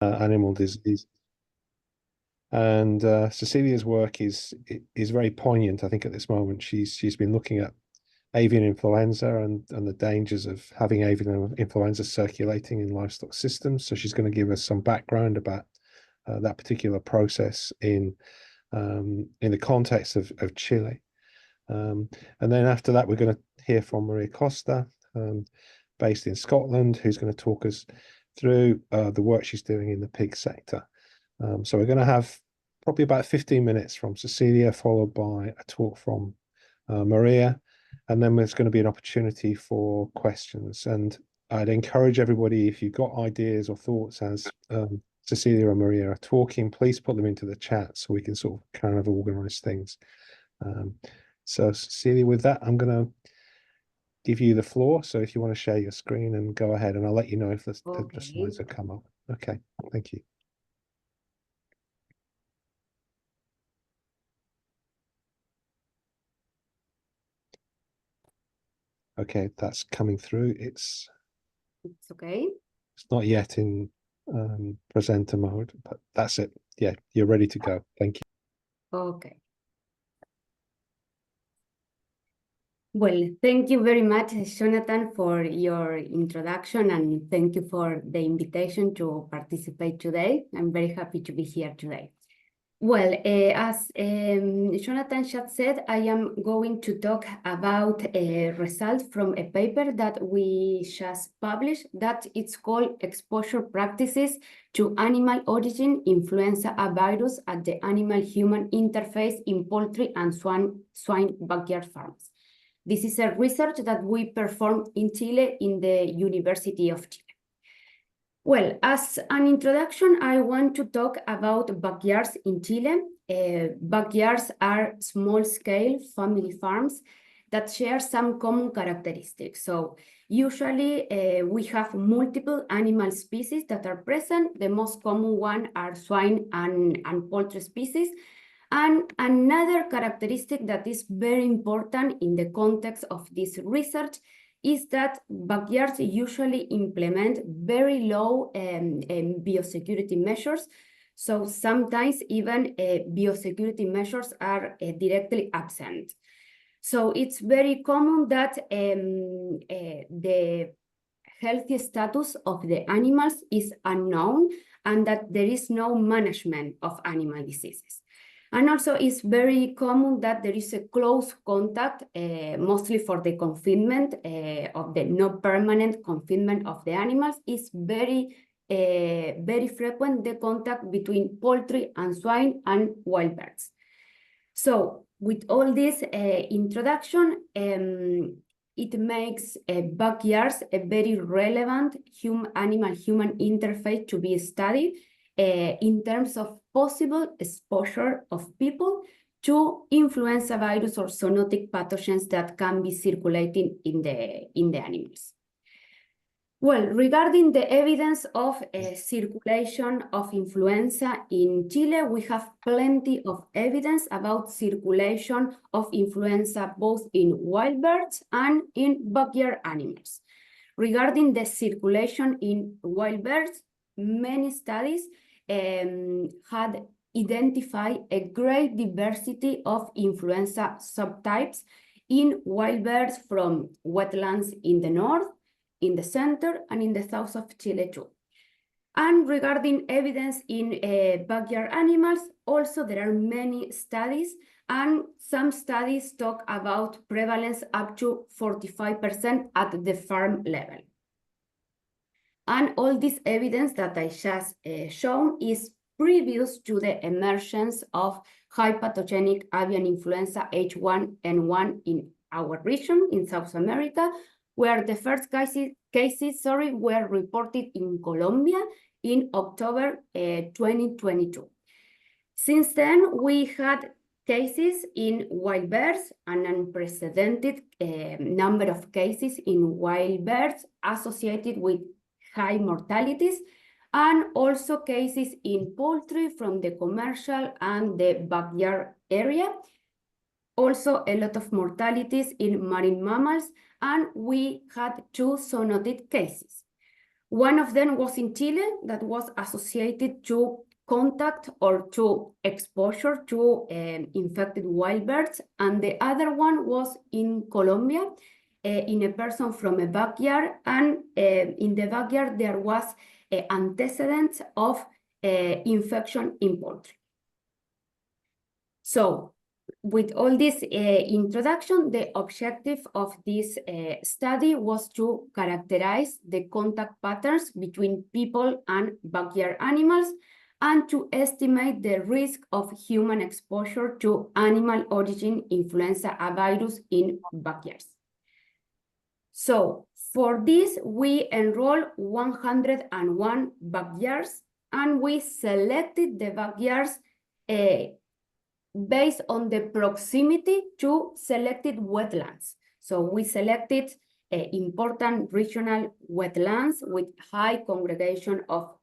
animal disease. And Cecilia's work is very poignant, I think, at this moment. She's been looking at avian influenza and the dangers of having avian influenza circulating in livestock systems. So she's going to give us some background about that particular process in the context of Chile. And then after that, we're going to hear from Maria Costa, based in Scotland, who's going to talk us through the work she's doing in the pig sector. So we're going to have probably about 15 minutes from Cecilia, followed by a talk from Maria, and then there's going to be an opportunity for questions. And I'd encourage everybody, if you've got ideas or thoughts as Cecilia and Maria are talking, please put them into the chat so we can sort of kind of organize things. So Cecilia, with that, I'm going to give you the floor. So if you want to share your screen, and go ahead, and I'll let you know if the slides have come up. Okay, thank you. Okay, that's coming through. It's okay. It's not yet in presenter mode, but that's it. Yeah, you're ready to go. Thank you. Okay. Well, thank you very much, Jonathan, for your introduction, and thank you for the invitation to participate today. I'm very happy to be here today. Well, as Jonathan just said, I am going to talk about a result from a paper that we just published that it's called Exposure Practices to Animal Origin Influenza A Virus at the Animal-Human Interface in Poultry and Swine Backyard Farms. This is a research that we performed in Chile in the University of Chile. Well, as an introduction, I want to talk about backyards in Chile. Backyards are small-scale family farms that share some common characteristics. So usually we have multiple animal species that are present. The most common one are swine and poultry species. And another characteristic that is very important in the context of this research is that backyards usually implement very low biosecurity measures. So sometimes even biosecurity measures are directly absent. So it's very common that the healthy status of the animals is unknown and that there is no management of animal diseases. And also it's very common that there is a close contact, mostly for the confinement of the not permanent confinement of the animals. Is very frequent, the contact between poultry and swine and wild birds. So with all this introduction, it makes backyards a very relevant animal-human interface to be studied in terms of possible exposure of people to influenza virus or zoonotic pathogens that can be circulating in the animals. Well, regarding the evidence of circulation of influenza in Chile, we have plenty of evidence about circulation of influenza both in wild birds and in backyard animals. Regarding the circulation in wild birds, many studies had identified a great diversity of influenza subtypes in wild birds from wetlands in the north, in the center, and in the south of Chile too. And regarding evidence in backyard animals, also there are many studies, and some studies talk about prevalence up to 45% at the farm level. And all this evidence that I just shown is previous to the emergence of high pathogenic avian influenza H1N1 in our region in South America, where the first cases were reported in Colombia in October 2022. Since then, we had cases in wild birds, an unprecedented number of cases in wild birds associated with high mortalities, and also cases in poultry from the commercial and the backyard area. Also a lot of mortalities in marine mammals, and we had 2 zoonotic cases. One of them was in Chile that was associated to contact or to exposure to infected wild birds, and the other one was in Colombia, in a person from a backyard, and in the backyard there was antecedents of infection in poultry. So, with all this introduction, the objective of this study was to characterize the contact patterns between people and backyard animals and to estimate the risk of human exposure to animal origin influenza A virus in backyards. So for this, we enrolled 101 backyards, and we selected the backyards based on the proximity to selected wetlands. So we selected important regional wetlands with high congregation of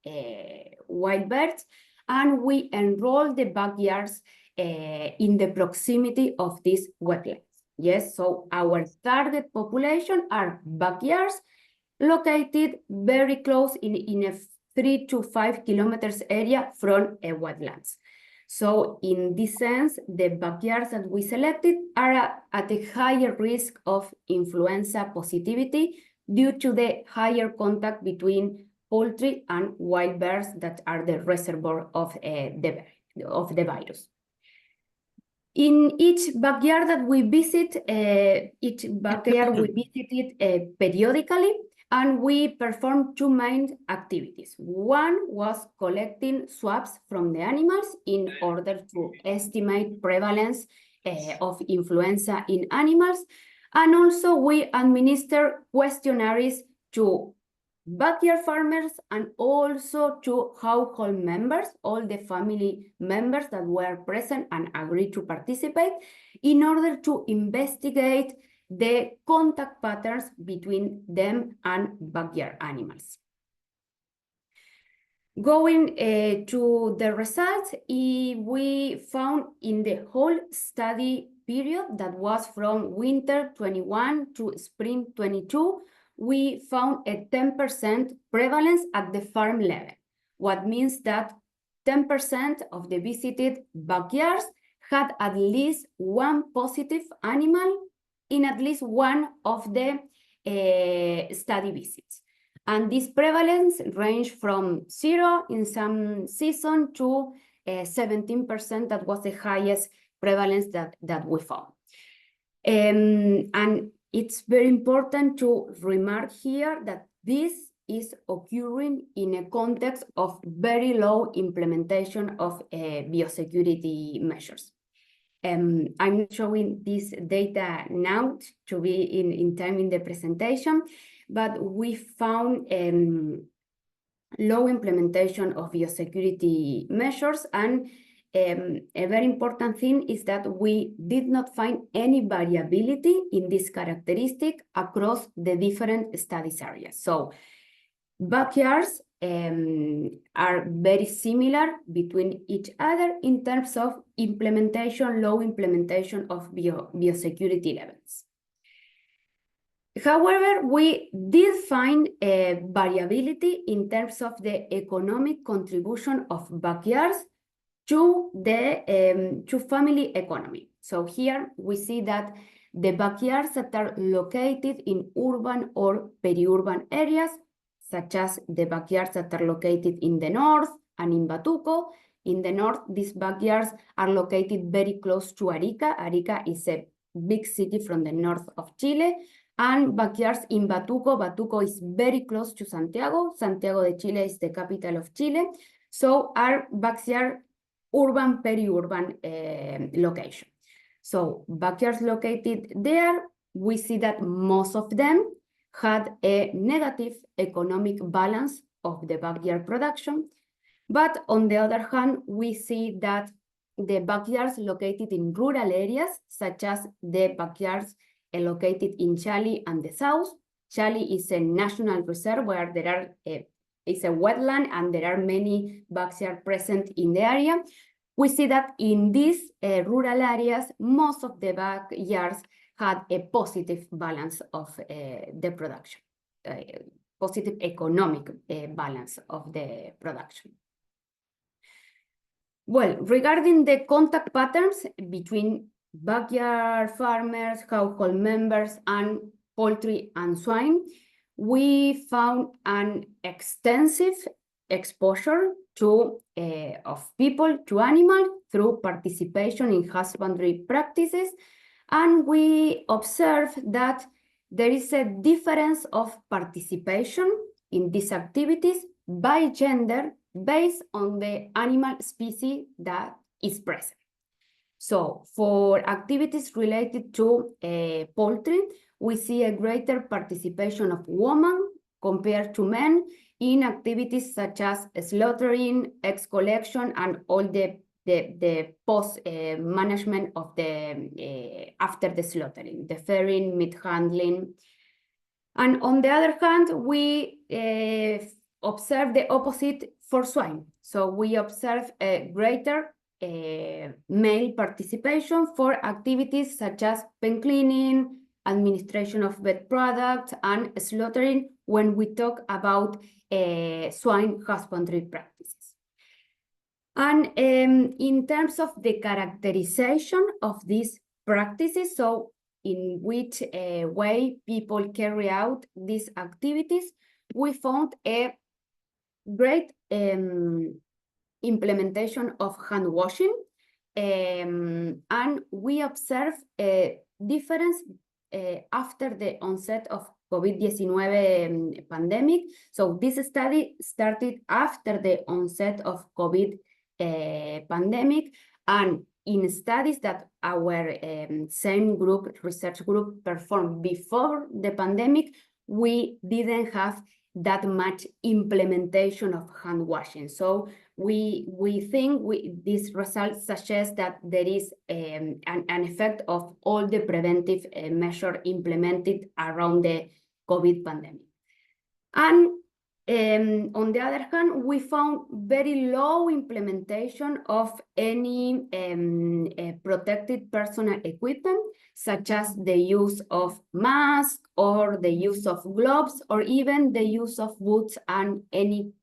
wild birds, and we enrolled the backyards in the proximity of these wetlands. Yes, so our target population are backyards located very close in a 3 to 5 kilometers area from wetlands. So in this sense, the backyards that we selected are at a higher risk of influenza positivity due to the higher contact between poultry and wild birds that are the reservoir of the virus. In each backyard that we visit, we visited periodically, and we performed two main activities. One was collecting swabs from the animals in order to estimate prevalence of influenza in animals. And also we administer questionnaires to backyard farmers and also to household members, all the family members that were present and agreed to participate, in order to investigate the contact patterns between them and backyard animals. Going to the results, we found in the whole study period that was from winter 21 to spring 22, we found a 10% prevalence at the farm level, what means that 10% of the visited backyards had at least one positive animal in at least one of the study visits. And this prevalence ranged from 0 in some season to 17%. That was the highest prevalence that we found. And it's very important to remark here that this is occurring in a context of very low implementation of biosecurity measures. I'm not showing this data now to be in time in the presentation, but we found low implementation of biosecurity measures, and a very important thing is that we did not find any variability in this characteristic across the different studies areas. So backyards are very similar between each other in terms of implementation, low implementation of biosecurity levels. However, we did find a variability in terms of the economic contribution of backyards to the to family economy. So here we see that the backyards that are located in urban or peri-urban areas, such as the backyards that are located in the north and in Batuco. In the north, these backyards are located very close to Arica. Arica is a big city from the north of Chile. And backyards in Batuco. Batuco is very close to Santiago. Santiago de Chile is the capital of Chile. So our backyard urban, peri-urban location. So backyards located there, we see that most of them had a negative economic balance of the backyard production. But on the other hand, we see that the backyards located in rural areas, such as the backyards located in Chali and the south. Chali is a national reserve where there are it's a wetland and there are many backyards present in the area. We see that in these rural areas, most of the backyards had a positive balance of the production positive economic balance of the production. Well, regarding the contact patterns between backyard farmers, household members, and poultry and swine, we found an extensive exposure of people to animals through participation in husbandry practices, and we observed that there is a difference of participation in these activities by gender based on the animal species that is present. So for activities related to poultry, we see a greater participation of women compared to men in activities such as slaughtering, egg collection, and all the post management of the after the slaughtering, the fairing, meat handling. And on the other hand, we observe the opposite for swine. So we observe a greater male participation for activities such as pen cleaning, administration of vet products, and slaughtering when we talk about swine husbandry practices. And in terms of the characterization of these practices, so in which way people carry out these activities, we found a great implementation of hand washing, and we observe a difference after the onset of COVID-19 pandemic. So this study started after the onset of COVID pandemic, and in studies that our same group, research group, performed before the pandemic, we didn't have that much implementation of hand washing. So we think these results suggest that there is an effect of all the preventive measures implemented around the COVID pandemic. And on the other hand, we found very low implementation of any protected personal equipment, such as the use of masks or the use of gloves, or even the use of boots and any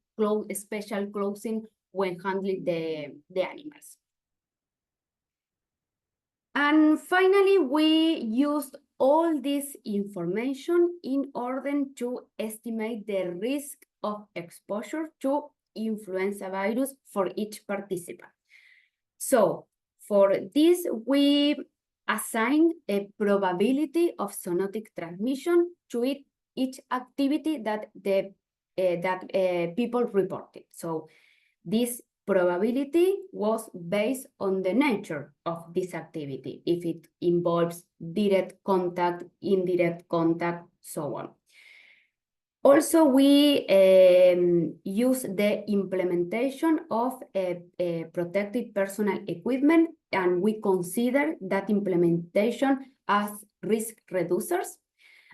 special clothing when handling the animals. And finally, we used all this information in order to estimate the risk of exposure to influenza virus for each participant. So for this, we assign a probability of zoonotic transmission to each activity that people reported. So this probability was based on the nature of this activity, if it involves direct contact, indirect contact, so on. Also, we use the implementation of protected personal equipment, and we consider that implementation as risk reducers.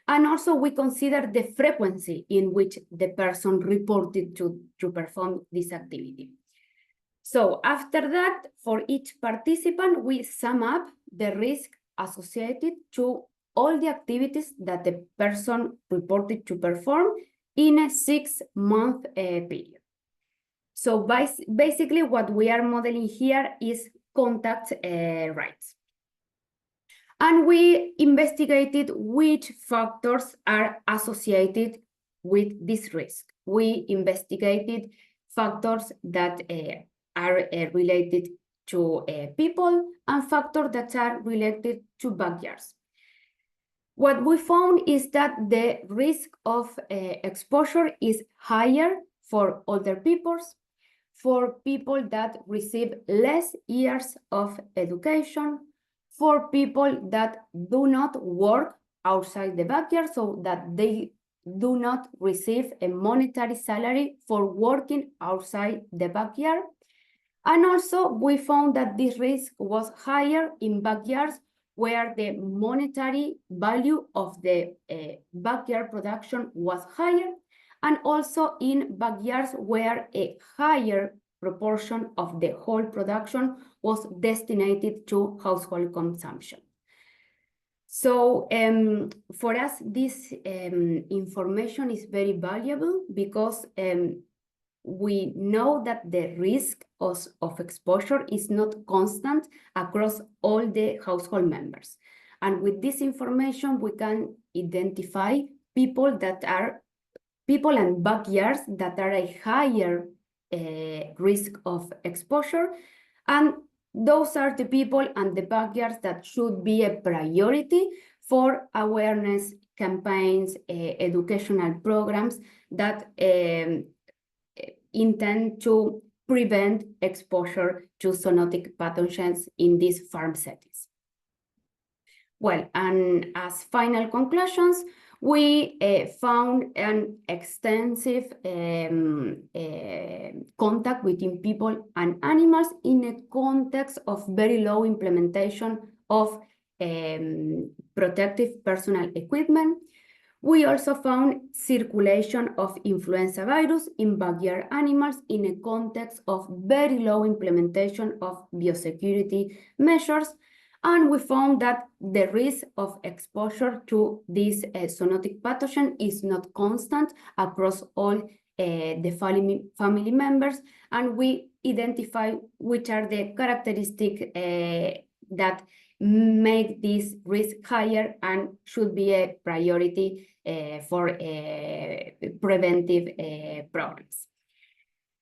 And also, we consider the frequency in which the person reported to perform this activity. So after that, for each participant, we sum up the risk associated to all the activities that the person reported to perform in a 6-month period. So basically what we are modeling here is contact rates. And we investigated which factors are associated with this risk. We investigated factors that are related to people and factors that are related to backyards. What we found is that the risk of exposure is higher for older people, for people that receive less years of education, for people that do not work outside the backyard, so that they do not receive a monetary salary for working outside the backyard. And also, we found that this risk was higher in backyards where the monetary value of the backyard production was higher, and also in backyards where a higher proportion of the whole production was destined to household consumption. So for us, this information is very valuable because we know that the risk of exposure is not constant across all the household members. And with this information, we can identify people and backyards that are a higher risk of exposure. And those are the people and the backyards that should be a priority for awareness campaigns, educational programs that intend to prevent exposure to zoonotic pathogens in these farm settings. Well, and as final conclusions, we found an extensive contact between people and animals in a context of very low implementation of protective personal equipment. We also found circulation of influenza virus in backyard animals in a context of very low implementation of biosecurity measures. And we found that the risk of exposure to this zoonotic pathogen is not constant across all the family members. And we identify which are the characteristics that make this risk higher and should be a priority for preventive programs.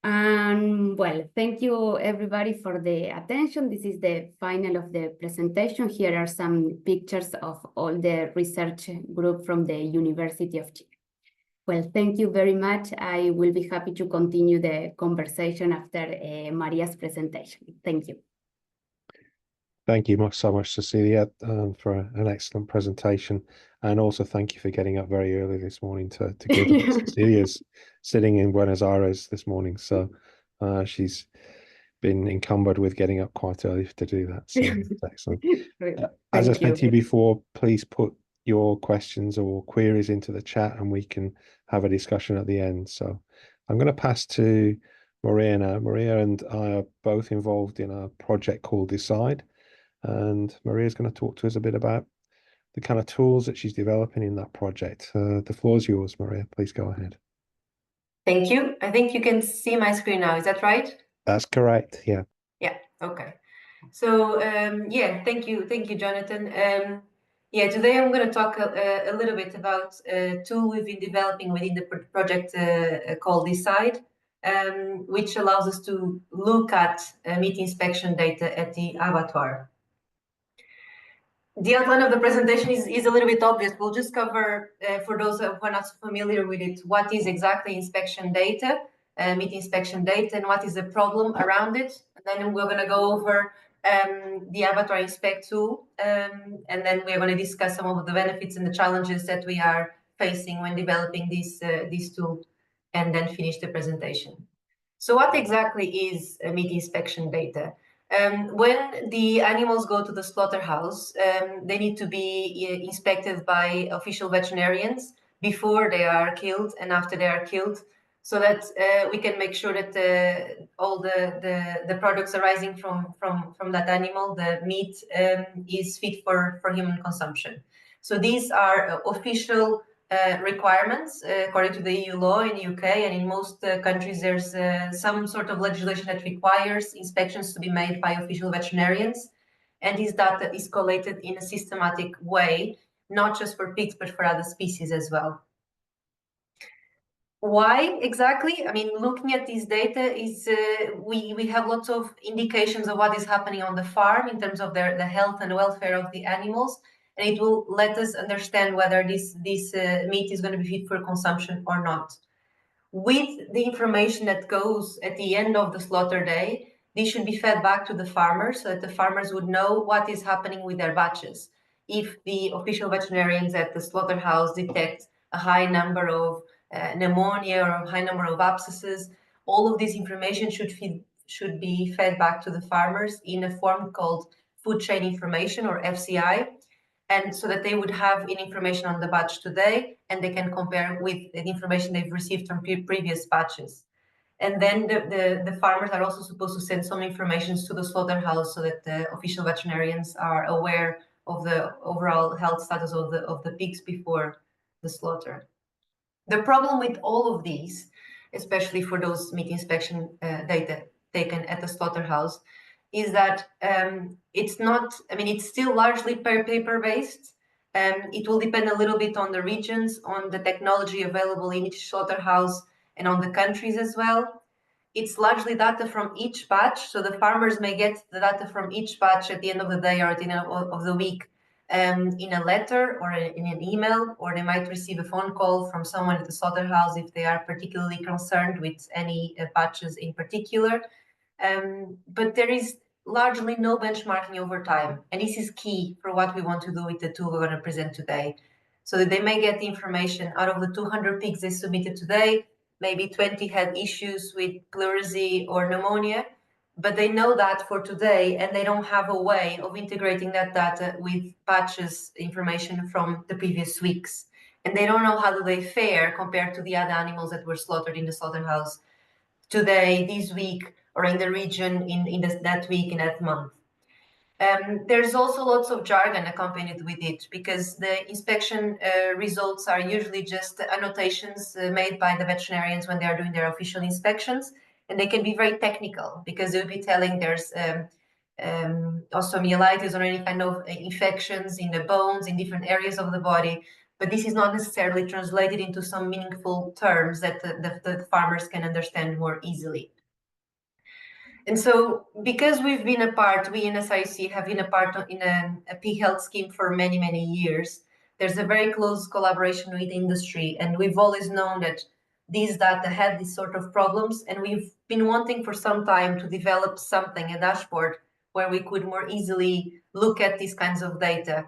And well, thank you everybody for the attention. This is the final of the presentation. Here are some pictures of all the research group from the University of Chile. Well, thank you very much. I will be happy to continue the conversation after Maria's presentation. Thank you. Thank you so much, Cecilia, for an excellent presentation. And also thank you for getting up very early this morning to give us. Cecilia's sitting in Buenos Aires this morning, so she's been encumbered with getting up quite early to do that. So it's excellent. As I said to you before, please put your questions or queries into the chat and we can have a discussion at the end. So I'm going to pass to Maria now. Maria and I are both involved in a project called DECIDE. And Maria's going to talk to us a bit about the kind of tools that she's developing in that project. The floor is yours, Maria. Please go ahead. Thank you. I think you can see my screen now. Is that right? That's correct. Yeah. Yeah. Okay. So yeah, thank you, Jonathan. Yeah, today I'm going to talk a little bit about a tool we've been developing within the project called DECIDE, which allows us to look at meat inspection data at the abattoir. The outline of the presentation is a little bit obvious. We'll just cover, for those who are not so familiar with it, what is exactly inspection data, meat inspection data, and what is the problem around it. And then we're going to go over the abattoir inspect tool, and then we're going to discuss some of the benefits and the challenges that we are facing when developing this tool, and then finish the presentation. So what exactly is meat inspection data? When the animals go to the slaughterhouse, they need to be inspected by official veterinarians before they are killed and after they are killed, so that we can make sure that all the products arising from that animal, the meat, is fit for human consumption. So these are official requirements according to the EU law in the UK, and in most countries there's some sort of legislation that requires inspections to be made by official veterinarians, and this data is collated in a systematic way, not just for pigs but for other species as well. Why exactly? I mean, looking at this data is we have lots of indications of what is happening on the farm in terms of the health and welfare of the animals, and it will let us understand whether this meat is going to be fit for consumption or not. With the information that goes at the end of the slaughter day, this should be fed back to the farmers so that the farmers would know what is happening with their batches. If the official veterinarians at the slaughterhouse detect a high number of pneumonia or a high number of abscesses, all of this information should be fed back to the farmers in a form called food chain information, or FCI, and so that they would have information on the batch today, and they can compare with the information they've received from previous batches. And then the farmers are also supposed to send some information to the slaughterhouse so that the official veterinarians are aware of the overall health status of the pigs before the slaughter. The problem with all of these, especially for those meat inspection data taken at the slaughterhouse, is that it's not, I mean, it's still largely paper-based. It will depend a little bit on the regions, on the technology available in each slaughterhouse, and on the countries as well. It's largely data from each batch, so the farmers may get the data from each batch at the end of the day or at the end of the week in a letter or in an email, or they might receive a phone call from someone at the slaughterhouse if they are particularly concerned with any batches in particular. But there is largely no benchmarking over time, and this is key for what we want to do with the tool we're going to present today. So that they may get the information out of the 200 pigs they submitted today, maybe 20 had issues with pleurisy or pneumonia, but they know that for today, and they don't have a way of integrating that data with batches information from the previous weeks. And they don't know how do they fare compared to the other animals that were slaughtered in the slaughterhouse today, this week, or in the region that week, in that month. There's also lots of jargon accompanied with it, because the inspection results are usually just annotations made by the veterinarians when they are doing their official inspections, and they can be very technical because they'll be telling there's osteomyelitis or any kind of infections in the bones in different areas of the body, but this is not necessarily translated into some meaningful terms that the farmers can understand more easily. And so, because we've been a part, we in SRUC have been a part in a pig health scheme for many, many years, there's a very close collaboration with industry, and we've always known that these data had these sort of problems, and we've been wanting for some time to develop something, a dashboard, where we could more easily look at these kinds of data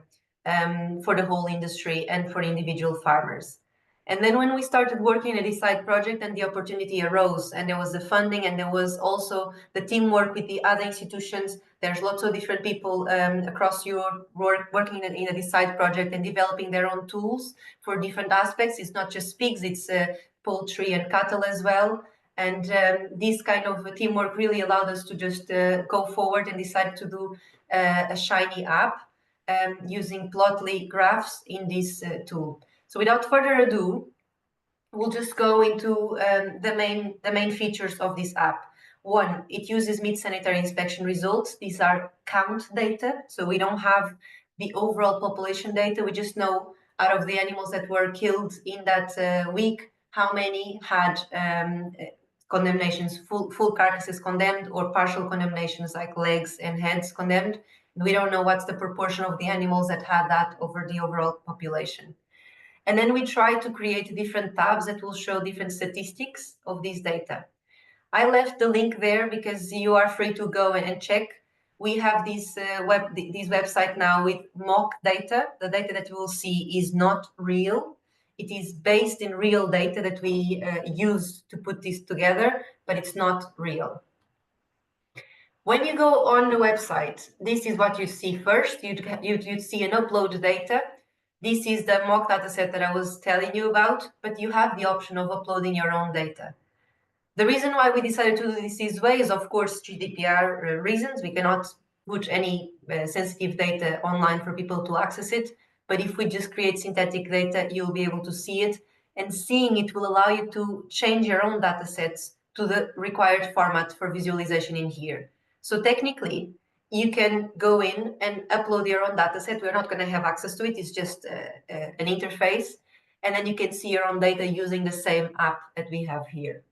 for the whole industry and for individual farmers. And then when we started working at the DECIDE project and the opportunity arose, and there was the funding, and there was also the teamwork with the other institutions, there's lots of different people across Europe working in the DECIDE project and developing their own tools for different aspects. It's not just pigs, it's poultry and cattle as well. And this kind of teamwork really allowed us to just go forward and decide to do a shiny app using Plotly graphs in this tool. So without further ado, we'll just go into the main features of this app. One, it uses meat sanitary inspection results. These are count data, so we don't have the overall population data. We just know out of the animals that were killed in that week, how many had condemnations, full carcasses condemned, or partial condemnations like legs and heads condemned. We don't know what's the proportion of the animals that had that over the overall population. And then we try to create different tabs that will show different statistics of these data. I left the link there because you are free to go and check. We have this website now with mock data. The data that you will see is not real. It is based in real data that we use to put this together, but it's not real. When you go on the website, this is what you see first. You'd see an upload data. This is the mock data set that I was telling you about, but you have the option of uploading your own data. The reason why we decided to do this way is, of course, GDPR reasons. We cannot put any sensitive data online for people to access it. But if we just create synthetic data, you'll be able to see it. And seeing it will allow you to change your own data sets to the required format for visualization in here. So technically, you can go in and upload your own data set. We're not going to have access to it. It's just an interface. And then you can see your own data using the same app that we have here.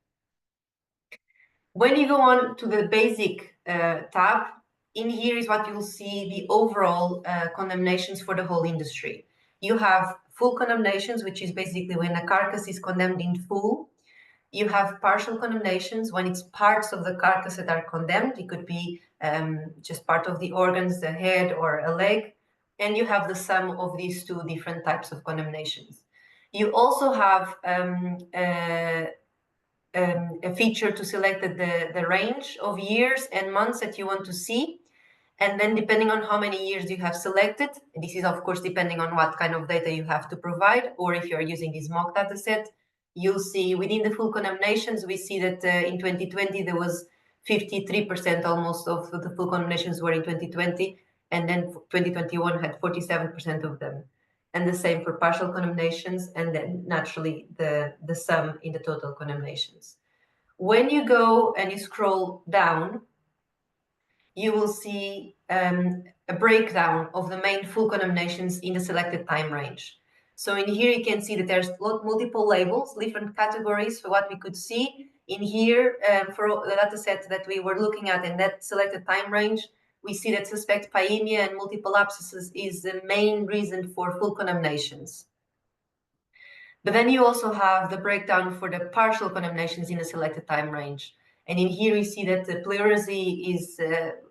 When you go on to the basic tab, in here is what you'll see the overall condemnations for the whole industry. You have full condemnations, which is basically when a carcass is condemned in full. You have partial condemnations when it's parts of the carcass that are condemned. It could be just part of the organs, the head or a leg. And you have the sum of these two different types of condemnations. You also have a feature to select the range of years and months that you want to see. And then depending on how many years you have selected, this is of course depending on what kind of data you have to provide, or if you're using this mock data set, you'll see within the full condemnations, we see that in 2020, there was 53% almost of the full condemnations were in 2020. and then 2021 had 47% of them. And the same for partial condemnations, and then naturally the sum in the total condemnations. When you go and you scroll down, you will see a breakdown of the main full condemnations in the selected time range. So in here you can see that there's multiple labels, different categories for what we could see. In here, for the data set that we were looking at in that selected time range, we see that suspect pyemia and multiple abscesses is the main reason for full condemnations. But then you also have the breakdown for the partial condemnations in the selected time range. And in here you see that the pleurisy is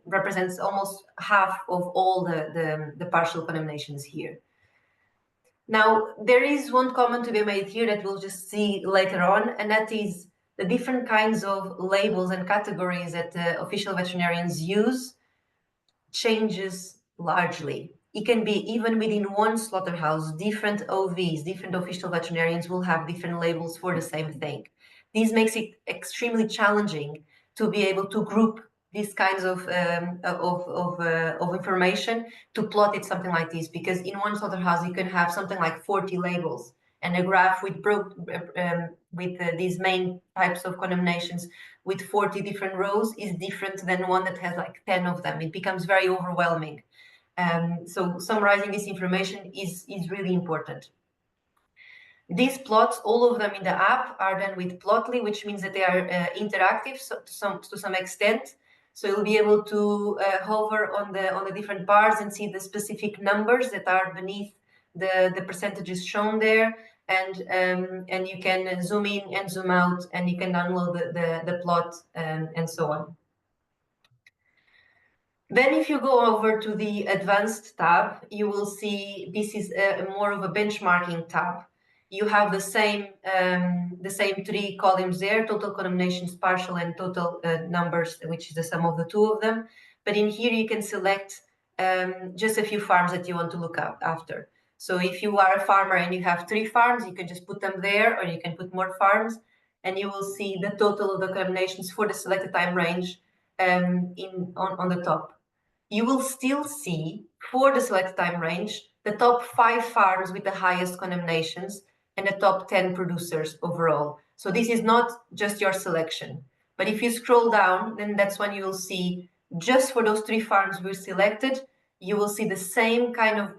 represents almost half of all the partial condemnations here. Now, there is one comment to be made here that we'll just see later on, and that is the different kinds of labels and categories that official veterinarians use changes largely. It can be even within one slaughterhouse, different OVs, different official veterinarians will have different labels for the same thing. This makes it extremely challenging to be able to group these kinds of information, to plot it something like this, because in one slaughterhouse you can have something like 40 labels, and a graph with these main types of condemnations with 40 different rows is different than one that has like 10 of them. It becomes very overwhelming. So summarizing this information is really important. These plots, all of them in the app, are done with Plotly, which means that they are interactive to some extent. So you'll be able to hover on the different bars and see the specific numbers that are beneath the percentages shown there, and you can zoom in and zoom out, and you can download the plot and so on. Then if you go over to the advanced tab, you will see this is more of a benchmarking tab. You have the same three columns there: total condemnations, partial, and total numbers, which is the sum of the two of them. But in here you can select just a few farms that you want to look after. So if you are a farmer and you have 3 farms, you can just put them there, or you can put more farms, and you will see the total of the condemnations for the selected time range on the top. You will still see, for the selected time range, the top 5 farms with the highest condemnations and the top 10 producers overall. So this is not just your selection. But if you scroll down, then that's when you will see, just for those 3 farms we selected, you will see the same kind of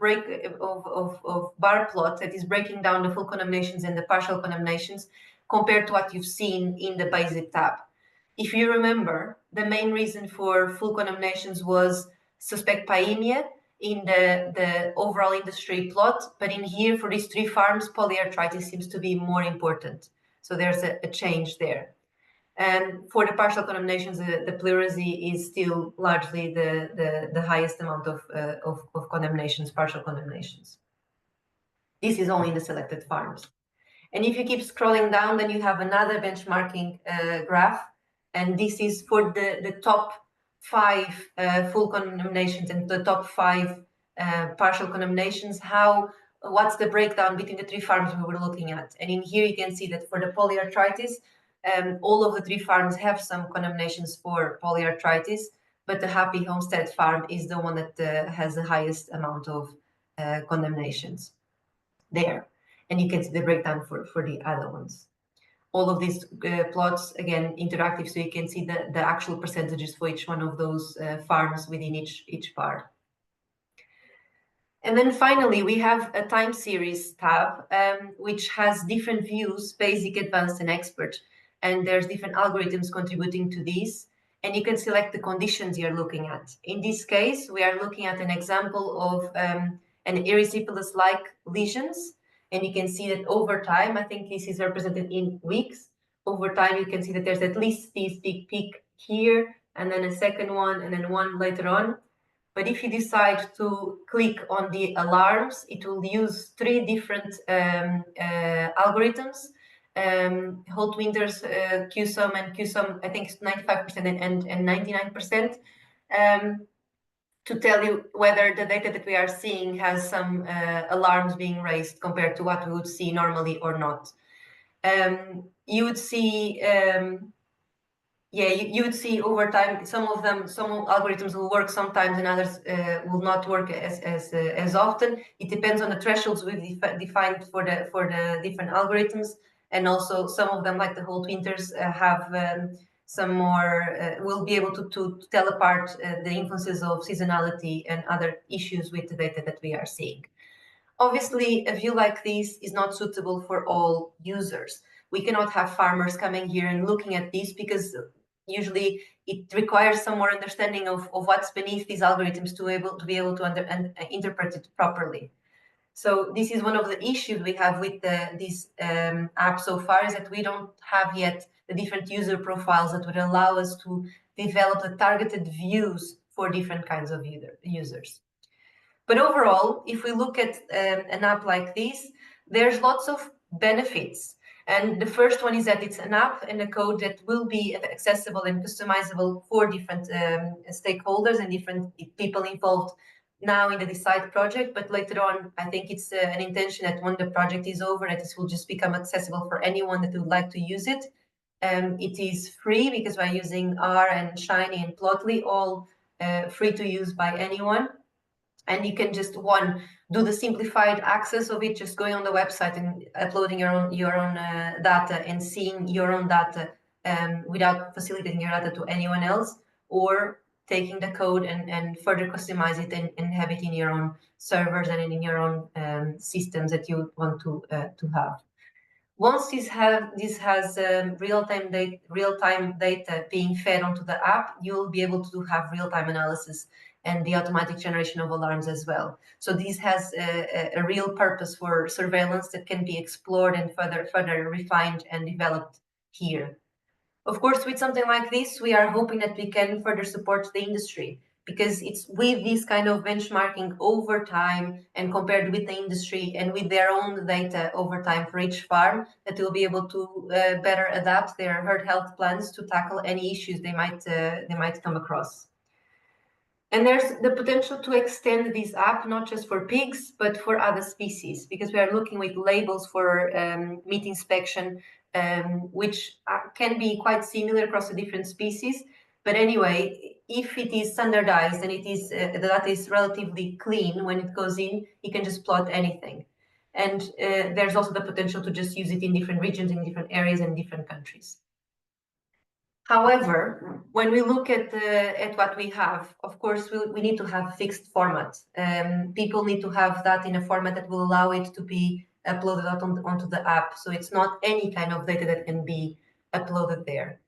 bar plot that is breaking down the full condemnations and the partial condemnations compared to what you've seen in the basic tab. If you remember, the main reason for full condemnations was suspect pyemia in the overall industry plot, but in here for these 3 farms, polyarthritis seems to be more important. So there's a change there. And for the partial condemnations, the pleurisy is still largely the highest amount of condemnations, partial condemnations. This is only in the selected farms. And if you keep scrolling down, then you have another benchmarking graph. And this is for the top 5 full condemnations and the top 5 partial condemnations. What's the breakdown between the 3 farms we were looking at? And in here you can see that for the polyarthritis, all of the 3 farms have some condemnations for polyarthritis, but the Happy Homestead farm is the one that has the highest amount of condemnations there. And you can see the breakdown for the other ones. All of these plots, again, interactive, so you can see the actual percentages for each one of those farms within each bar. And then finally, we have a time series tab, which has different views: basic, advanced, and expert. And there's different algorithms contributing to these. And you can select the conditions you're looking at. In this case, we are looking at an example of an erysipelas-like lesions. And you can see that over time, I think this is represented in weeks. Over time, you can see that there's at least this big peak here, and then a second one, and then one later on. But if you decide to click on the alarms, it will use 3 different algorithms. Holt-Winter's QSUM and QSUM, I think it's 95% and 99%, to tell you whether the data that we are seeing has some alarms being raised compared to what we would see normally or not. You would see yeah, you would see over time, some algorithms will work sometimes and others will not work as often. It depends on the thresholds we've defined for the different algorithms. And also some of them, like the whole twinters, have some more, will be able to tell apart the influences of seasonality and other issues with the data that we are seeing. Obviously, a view like this is not suitable for all users. We cannot have farmers coming here and looking at this, because usually it requires some more understanding of what's beneath these algorithms to be able to interpret it properly. So this is one of the issues we have with this app so far, is that we don't have yet the different user profiles that would allow us to develop the targeted views for different kinds of users. But overall, if we look at an app like this, there's lots of benefits. And the first one is that it's an app and a code that will be accessible and customizable for different stakeholders and different people involved now in the DECIDE project. But later on, I think it's an intention that when the project is over, that this will just become accessible for anyone that would like to use it. It is free because we're using R and Shiny and Plotly, all free to use by anyone. And you can just do the simplified access of it, just going on the website and uploading your own data and seeing your own data without facilitating your data to anyone else, or taking the code and further customize it and have it in your own servers and in your own systems that you want to have. Once this has real-time data being fed onto the app, you'll be able to have real-time analysis and the automatic generation of alarms as well. So this has a real purpose for surveillance that can be explored and further refined and developed here. Of course, with something like this, we are hoping that we can further support the industry, because it's with this kind of benchmarking over time and compared with the industry and with their own data over time for each farm, that we'll be able to better adapt their herd health plans to tackle any issues they might come across. And there's the potential to extend this app not just for pigs, but for other species, because we are looking with labels for meat inspection, which can be quite similar across the different species. But anyway, if it is standardized and it is the data is relatively clean when it goes in, you can just plot anything. And there's also the potential to just use it in different regions, in different areas, and different countries. However, when we look at what we have, of course, we need to have fixed format. People need to have that in a format that will allow it to be uploaded onto the app. So it's not any kind of data that can be uploaded there.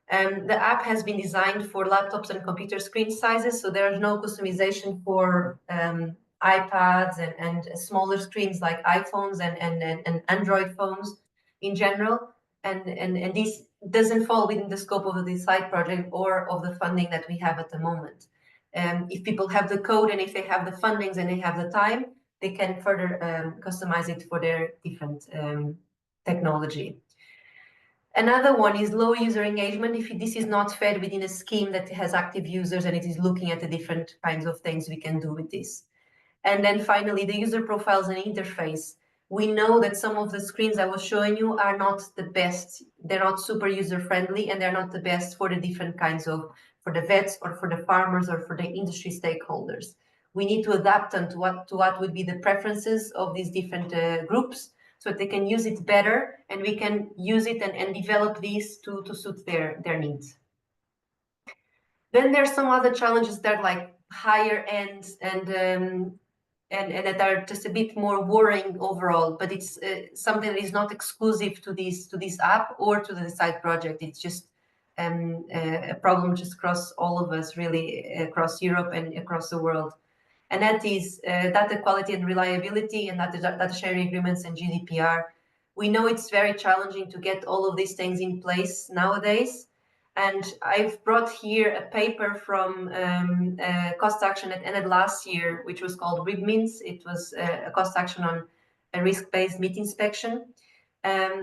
The app has been designed for laptops and computer screen sizes, so there is no customization for iPads and smaller screens like iPhones and Android phones in general. And this doesn't fall within the scope of the DECIDE project or of the funding that we have at the moment. If people have the code and if they have the fundings and they have the time, they can further customize it for their different technology. Another one is low user engagement. If this is not fed within a scheme that has active users and it is looking at the different kinds of things we can do with this. And then finally, the user profiles and interface. We know that some of the screens I was showing you are not the best. They're not super user-friendly, and they're not the best for the different kinds of, for the vets or for the farmers or for the industry stakeholders. We need to adapt them to what would be the preferences of these different groups, so that they can use it better, and we can use it and develop these to suit their needs. Then there's some other challenges that are like higher end and that are just a bit more worrying overall, but it's something that is not exclusive to this app or to the DECIDE project. It's just a problem just across all of us, really, across Europe and across the world. And that is data quality and reliability and data sharing agreements and GDPR. We know it's very challenging to get all of these things in place nowadays. And I've brought here a paper from a cost action that ended last year, which was called RIBMINS. It was a cost action on a risk-based meat inspection.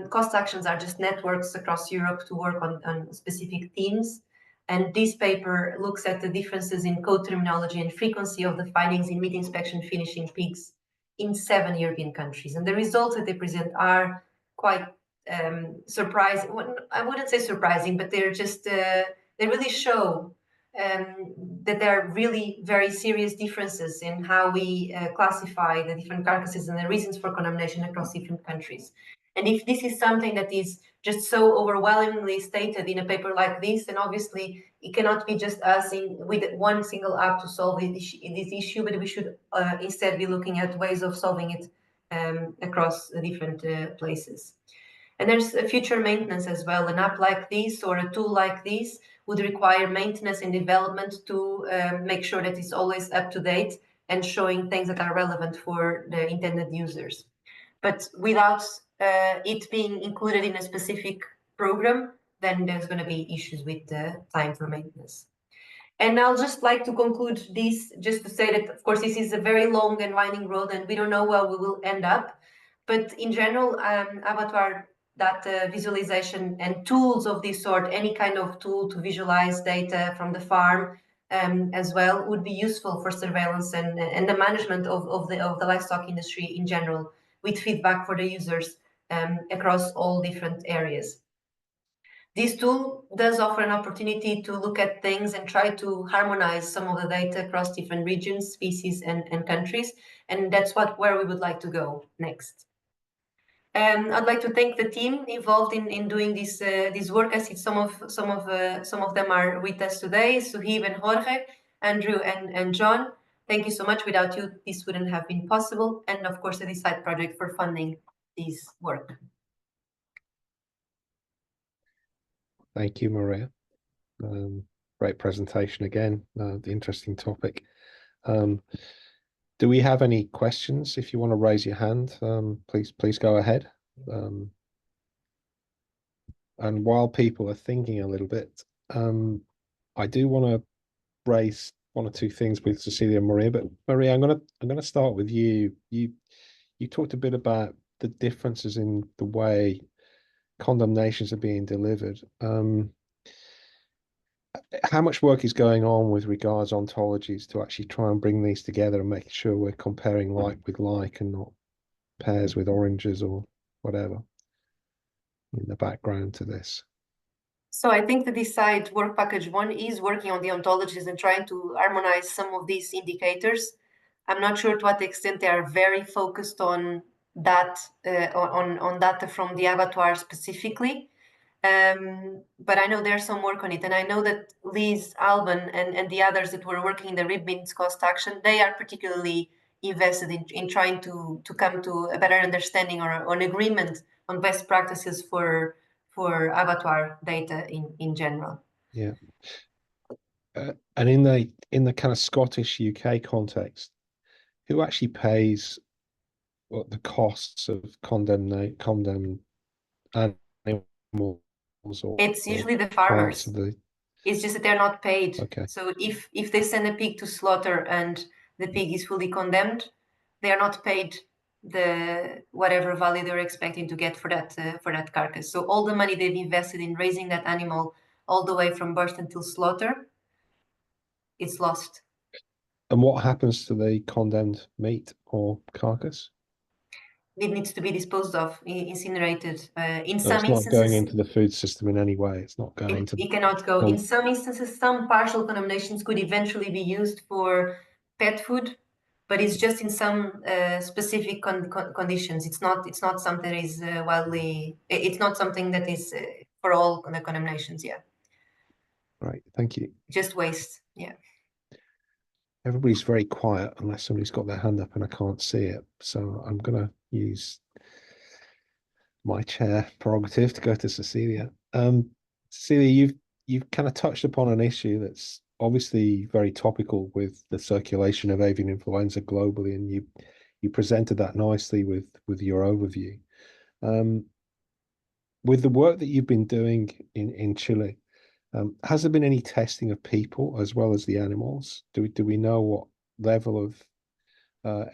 Cost actions are just networks across Europe to work on specific themes. And this paper looks at the differences in code terminology and frequency of the findings in meat inspection finishing pigs in 7 European countries. And the results that they present are quite surprising. I wouldn't say surprising, but they're just they really show that there are really very serious differences in how we classify the different carcasses and the reasons for condemnation across different countries. And if this is something that is just so overwhelmingly stated in a paper like this, then obviously it cannot be just us with one single app to solve this issue, but we should instead be looking at ways of solving it across different places. And there's a future maintenance as well. An app like this or a tool like this would require maintenance and development to make sure that it's always up to date and showing things that are relevant for the intended users. But without it being included in a specific program, then there's going to be issues with the time for maintenance. And I'll just like to conclude this, just to say that, of course, this is a very long and winding road, and we don't know where we will end up. But in general, abattoir data visualization and tools of this sort, any kind of tool to visualize data from the farm as well, would be useful for surveillance and the management of the livestock industry in general, with feedback for the users across all different areas. This tool does offer an opportunity to look at things and try to harmonize some of the data across different regions, species, and countries, and that's where we would like to go next. I'd like to thank the team involved in doing this work. I see some of them are with us today: Suhib and Jorge, Andrew and John. Thank you so much. Without you, this wouldn't have been possible. And of course, the DECIDE project for funding this work. Thank you, Maria. Great presentation again. The interesting topic. Do we have any questions? If you want to raise your hand, please go ahead. And while people are thinking a little bit, I do want to raise one or two things with Cecilia and Maria. But Maria, I'm gonna start with you. You talked a bit about the differences in the way condemnations are being delivered. How much work is going on with regards ontologies to actually try and bring these together and make sure we're comparing like with like and not pears with oranges or whatever in the background to this? So I think the DECIDE work package 1 is working on the ontologies and trying to harmonize some of these indicators. I'm not sure to what extent they are very focused on that, on data from the abattoir specifically. But I know there's some work on it. And I know that Liz, Alban, and the others that were working in the rib beans cost action, they are particularly invested in trying to come to a better understanding or an agreement on best practices for abattoir data in general. Yeah. And in the kind of Scottish UK context, who actually pays what the costs of condemned animals? It's usually the farmers. It's just that they're not paid. Okay. So if they send a pig to slaughter and the pig is fully condemned, they are not paid the whatever value they're expecting to get for that carcass. So all the money they've invested in raising that animal all the way from birth until slaughter, it's lost. And what happens to the condemned meat or carcass? It needs to be disposed of, incinerated. In So some it's not instances, going into the food system in any way. It's not going to. It cannot go. In some instances, some partial condemnations could eventually be used for pet food, but it's just in some specific conditions. It's not something that is widely. It's not something that is for all the condemnations. Yeah. Right. Thank you. Just waste. Yeah. Everybody's very quiet unless somebody's got their hand up and I can't see it. So I'm going to use my chair prerogative to go to Cecilia. Cecilia, you've kind of touched upon an issue that's obviously very topical with the circulation of avian influenza globally, and you presented that nicely with your overview. With the work that you've been doing in Chile, has there been any testing of people as well as the animals? Do we know what level of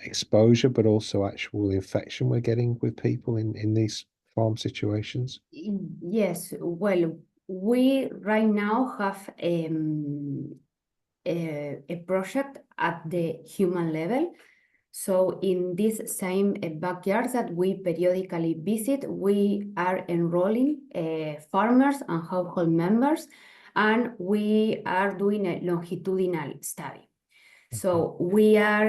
exposure, but also actual infection we're getting with people in these farm situations? Yes, well, we right now have a project at the human level. So in this same backyards that we periodically visit, we are enrolling farmers and household members, and we are doing a longitudinal study. So we are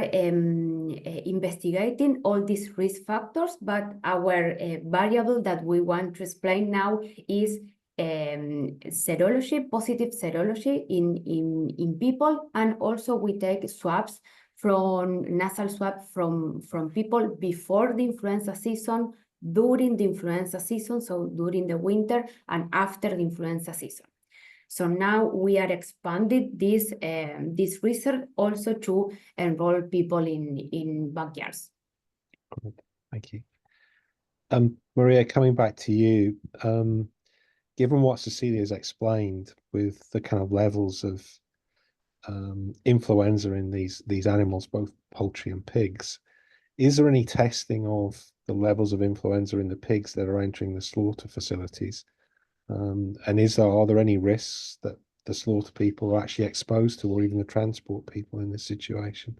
investigating all these risk factors, but our variable that we want to explain now is serology, positive serology in people, and also we take swabs from nasal swab from people before the influenza season, during the influenza season, so during the winter, and after the influenza season. So now we are expanding this research also to enroll people in backyards. Great. Thank you. Maria, coming back to you, given what Cecilia has explained with the kind of levels of influenza in these animals, both poultry and pigs, is there any testing of the levels of influenza in the pigs that are entering the slaughter facilities? And are there any risks that the slaughter people are actually exposed to, or even the transport people in this situation?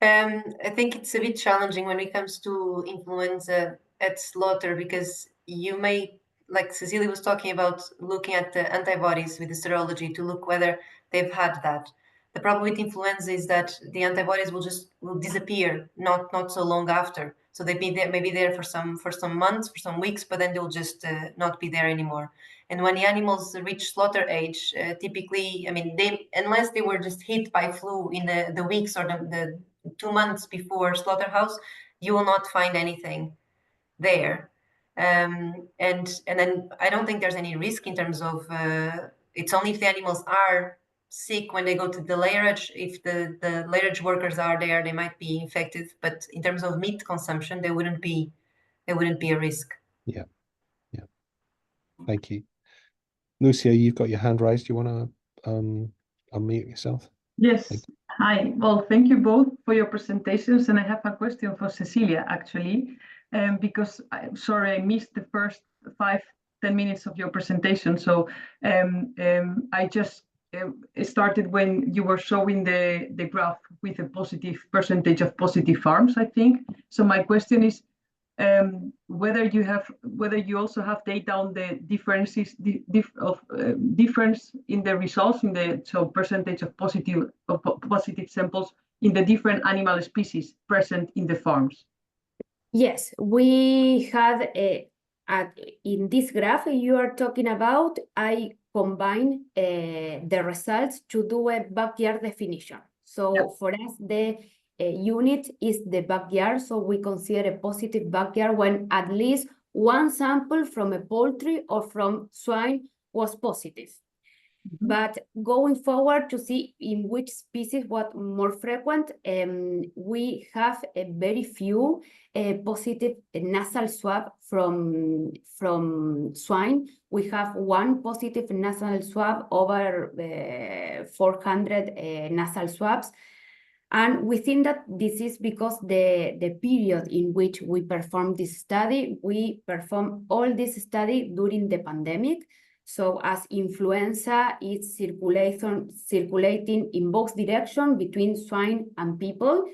I think it's a bit challenging when it comes to influenza at slaughter, because you may, like Cecilia was talking about, looking at the antibodies with the serology to look whether they've had that. The problem with influenza is that the antibodies will disappear not so long after. So they may be there for some months, for some weeks, but then they'll just not be there anymore. And when the animals reach slaughter age, typically, I mean, unless they were just hit by flu in the weeks or the 2 months before slaughterhouse, you will not find anything there. And then I don't think there's any risk in terms of it's only if the animals are sick when they go to the layerage. If the layerage workers are there, they might be infected. But in terms of meat consumption, they wouldn't be a risk. Yeah. Thank you. Lucia, you've got your hand raised. Do you want to unmute yourself? Yes. Hi. Well, thank you both for your presentations. And I have a question for Cecilia, actually, because I'm sorry, I missed the first 5-10 minutes of your presentation. So I just started when you were showing the graph with a positive percentage of positive farms, I think. So my question is, whether you also have data on the differences difference in the results in the percentage of positive samples in the different animal species present in the farms. Yes, we had in this graph you are talking about, I combine the results to do a backyard definition. So yep. For us, the unit is the backyard, so we consider a positive backyard when at least one sample from a poultry or from swine was positive. Mm-hmm. But going forward to see in which species what more frequent, we have a very few positive nasal swab from swine. We have one positive nasal swab over 400 nasal swabs. And we think that this is because the period in which we perform this study, we perform all this study during the pandemic. So as influenza is circulating in both directions between swine and people,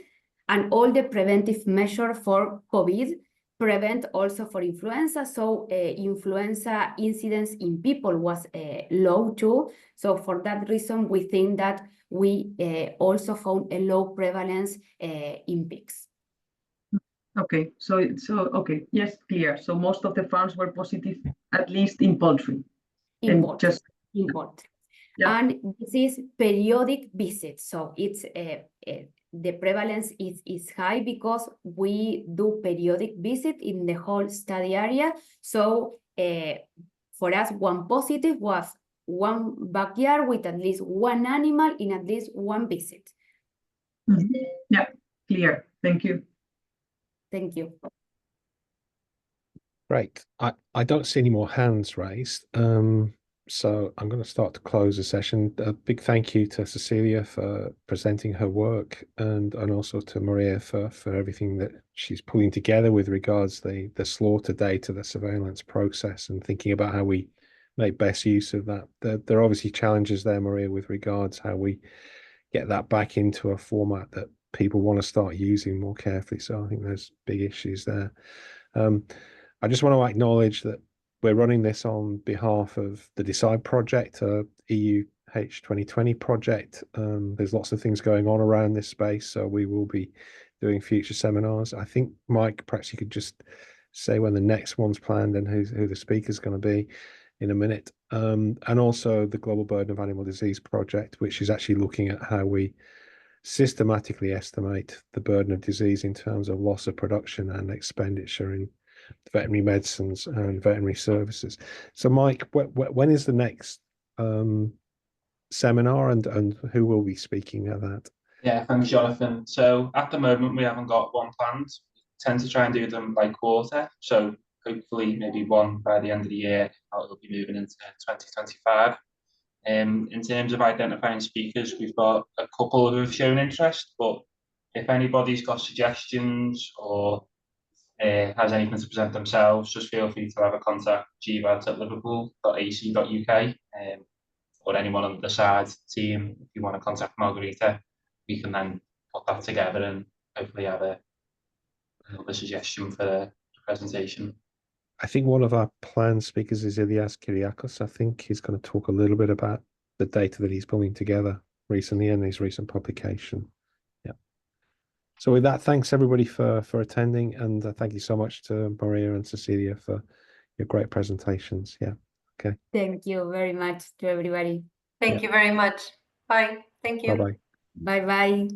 and all the preventive measure for COVID prevent also for influenza. So influenza incidence in people was low too. So for that reason, we think that we also found a low prevalence in pigs. Okay, so okay, yes, clear. So most of the farms were positive, at least in poultry. In poultry. Yeah. And this is periodic visits. So it's the prevalence is high because we do periodic visit in the whole study area. So for us, one positive was one backyard with at least one animal in at least one visit. Mm-hmm. Yeah, clear. Thank you. Thank you. Great. I don't see any more hands raised. So I'm going to start to close the session. A big thank you to Cecilia for presenting her work, and also to Maria for everything that she's pulling together with regards the slaughter data, the surveillance process, and thinking about how we make best use of that. There are obviously challenges there, Maria, with regards how we get that back into a format that people want to start using more carefully. So I think there's big issues there. I just want to acknowledge that we're running this on behalf of the DECIDE project, EU H 2020 project. There's lots of things going on around this space, so we will be doing future seminars. I think, Mike, perhaps you could just say when the next one's planned and who the speaker's going to be in a minute. And also the Global Burden of Animal Disease project, which is actually looking at how we systematically estimate the burden of disease in terms of loss of production and expenditure in veterinary medicines and veterinary services. So, Mike, when is the next seminar, and who will be speaking at that? Yeah, thanks, Jonathan. So at the moment, we haven't got one planned. We tend to try and do them by quarter. So hopefully maybe one by the end of the year. It'll be moving into 2025. In terms of identifying speakers, we've got a couple who have shown interest, but if anybody's got suggestions or has anything to present themselves, just feel free to have a contact GBADs@liverpool.ac.uk, or anyone on the SAD team. If you want to contact Margarita, we can then put that together and hopefully have another suggestion for the presentation. I think one of our planned speakers is Ilias Kyriakos. I think he's going to talk a little bit about the data that he's pulling together recently in his recent publication. Yeah. So with that, thanks everybody for attending, and thank you so much to Maria and Cecilia for your great presentations. Yeah. Okay. Thank you very much to everybody. Thank you very much. Bye. Thank you. Bye-bye. Bye-bye.